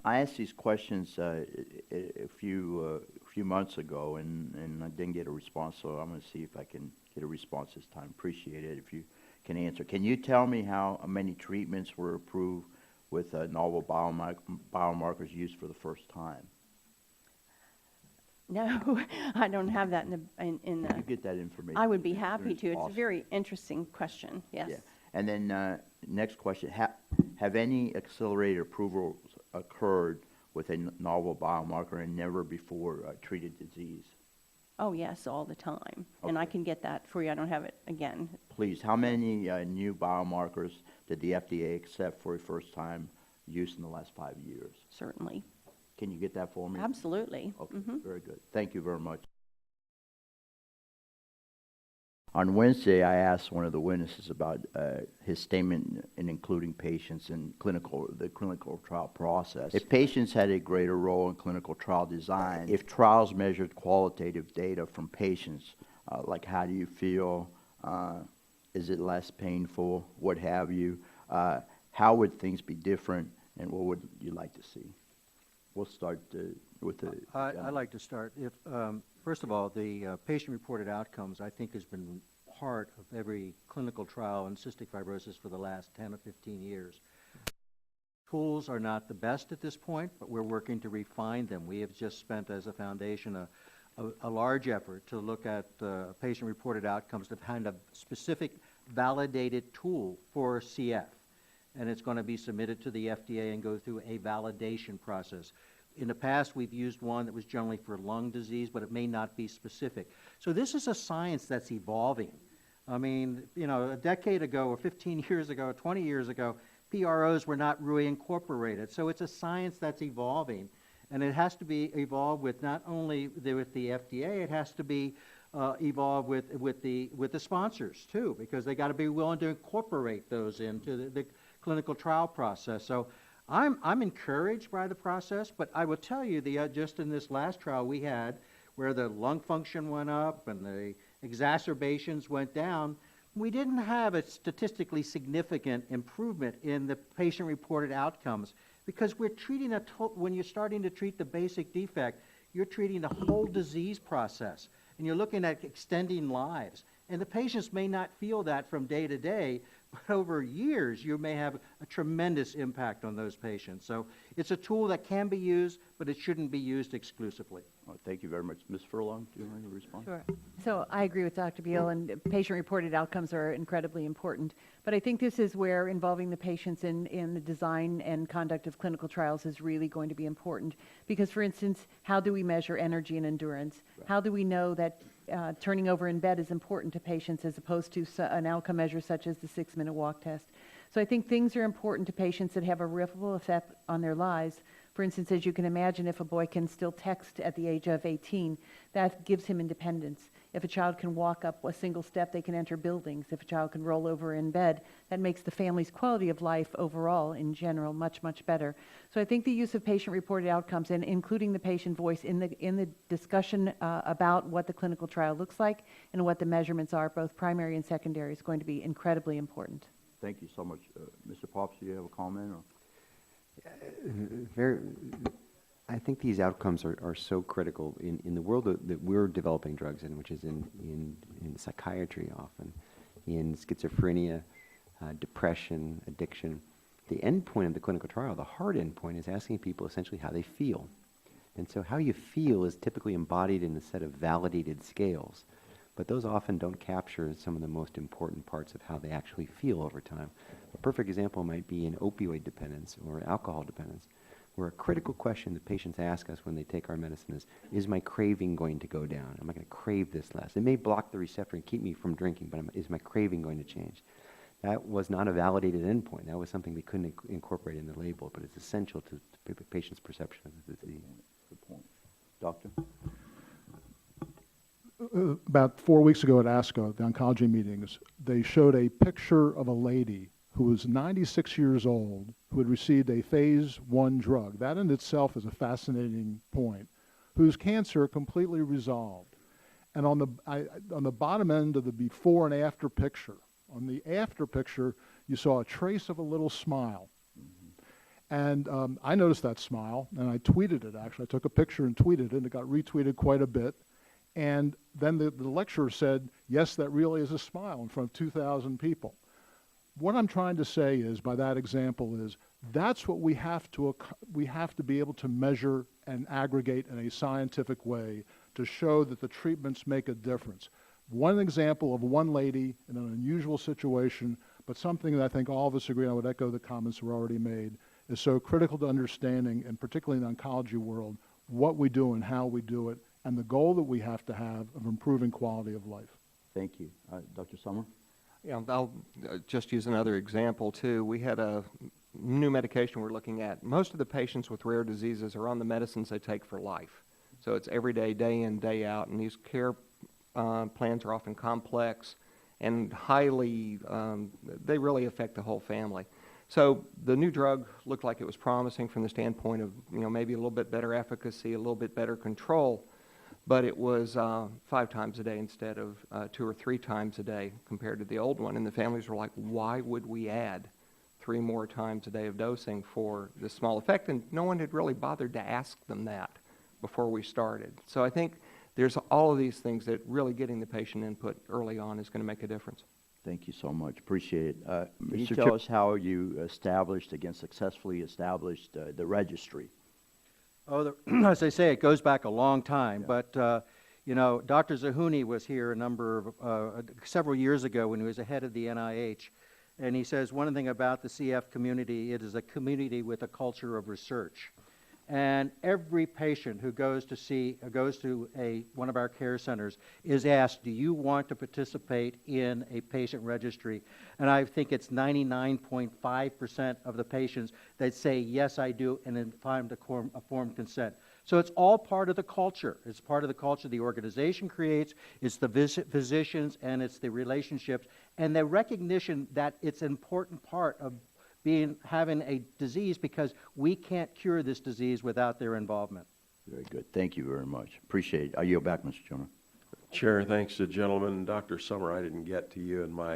I asked these questions a few months ago, and I didn't get a response, so I'm going to see if I can get a response this time. Appreciate it if you can answer. Can you tell me how many treatments were approved with novel biomarkers used for the first time? No, I don't have that in Can the. you get that information? I would be as soon happy as to. It's a possible? very interesting question. Yes. Yeah. And then next question, have any accelerated approvals occurred with a novel biomarker and never before treated disease? Oh yes, all the time. And I Okay. can get that for you. I don't have it again. Please, how many new biomarkers did the FDA accept for a first-time use in the last 5 years? Certainly. Can you get that for me? Absolutely. Okay, very good. Thank you very much. On Wednesday, I asked one of the witnesses about his statement in including patients in the clinical trial process. If patients had a greater role in clinical trial design, if trials measured qualitative data from patients, like how do you feel, is it less painful, what have you, how would things be different, and what would you like to see? We'll start with the... I'd like to start. First of all, the patient-reported outcomes, I think, has been part of every clinical trial in cystic fibrosis for the last 10 or 15 years. Tools are not the best at this point, but we're working to refine them. We have just spent, as a foundation, a large effort to look at patient-reported outcomes to find a specific validated tool for CF. And it's going to be submitted to the FDA and go through a validation process. In the past, we've used one that was generally for lung disease, but it may not be specific. So this is a science that's evolving. I mean, you know, a decade ago or 15 years ago or 20 years ago, PROs were not really incorporated. So it's a science that's evolving. And it has to be evolved with not only with the FDA, it has to be evolved with the sponsors too, because they got to be willing to incorporate those into the clinical trial process. So I'm encouraged by the process, but I will tell you, just in this last trial we had, where the lung function went up and the exacerbations went down, we didn't have a statistically significant improvement in the patient-reported outcomes, because we're treating when you're starting to treat the basic defect, you're treating the whole disease process, and you're looking at extending lives. And the patients may not feel that from day to day, but over years, you may have a tremendous impact on those patients. So it's a tool that can be used, but it shouldn't be used exclusively. Oh, thank you very much. Ms. Furlong, do you want to respond? Sure. So I agree with Dr. Beal, and patient-reported outcomes are incredibly important. But I think this is where involving the patients in the design and conduct of clinical trials is really going to be important. Because, for instance, how do we measure energy and endurance? Right. How do we know that turning over in bed is important to patients as opposed to an outcome measure such as the 6-minute walk test? So I think things are important to patients that have a ripple effect on their lives. For instance, as you can imagine, if a boy can still text at the age of 18, that gives him independence. If a child can walk up a single step, they can enter buildings. If a child can roll over in bed, that makes the family's quality of life overall, in general, much, much better. So I think the use of patient-reported outcomes and including the patient voice in the discussion about what the clinical trial looks like and what the measurements are, both primary and secondary, is going to be incredibly important. Thank you so much. Mr. Pops, do you have a comment? Or? I think these outcomes are so critical in the world that we're developing drugs in, which is in psychiatry often, in schizophrenia, depression, addiction. The end point of the clinical trial, the hard end point, is asking people essentially how they feel. And so how you feel is typically embodied in a set of validated scales, but those often don't capture some of the most important parts of how they actually feel over time. A perfect example might be in opioid dependence or alcohol dependence, where a critical question that patients ask us when they take our medicine is my craving going to go down? Am I going to crave this less? It may block the receptor and keep me from drinking, but is my craving going to change? That was not a validated endpoint. That was something they couldn't incorporate in the label, but it's essential to the patient's perception of the disease. Good point. Doctor? About 4 weeks ago at ASCO, the oncology meetings, they showed a picture of a lady who was 96 years old, who had received a phase 1 drug. That in itself is a fascinating point, whose cancer completely resolved. And on the bottom end of the before and after picture, on the after picture, you saw a trace of a little smile. And I noticed that smile, and I tweeted it, actually. I took a picture and tweeted it, and it got retweeted quite a bit. And then the lecturer said, yes, that really is a smile in front of 2,000 people. What I'm trying to say is, by that example, is that's what we have to be able to measure and aggregate in a scientific way to show that the treatments make a difference. One example of one lady in an unusual situation, but something that I think all of us agree, and I would echo the comments that were already made, is so critical to understanding, and particularly in the oncology world, what we do and how we do it, and the goal that we have to have of improving quality of life. Thank you. Dr. Summer? Yeah, I'll just use another example too. We had a new medication we're looking at. Most of the patients with rare diseases are on the medicines they take for life. So it's every day, day in, day out, and these care plans are often complex and highly, they really affect the whole family. So the new drug looked like it was promising from the standpoint of, maybe a little bit better efficacy, a little bit better control, but it was 5 times a day instead of 2 or 3 times a day compared to the old one. And the families were like, why would we add 3 more times a day of dosing for this small effect? And no one had really bothered to ask them that before we started. So I think there's all of these things that really getting the patient input early on is going to make a difference. Thank you so much. Appreciate it. Can you Mr. tell Chair- us how you successfully established the registry? Oh, as I say, it goes back a long time, but, Dr. Zahuni was here several years ago when he was the head of the NIH, and he says one thing about the CF community, it is a community with a culture of research. And every patient who goes to one of our care centers is asked, do you want to participate in a patient registry? And I think it's 99.5% of the patients that say, yes, I do, and then find a formed consent. So it's all part of the culture. It's part of the culture the organization creates. It's the physicians, and it's the relationships, and the recognition that it's an important part of having a disease, because we can't cure this disease without their involvement. Very good. Thank you very much. Appreciate it. I yield back, Mr. Chairman. Chair, thanks to the gentleman. Dr. Summer, I didn't get to you in my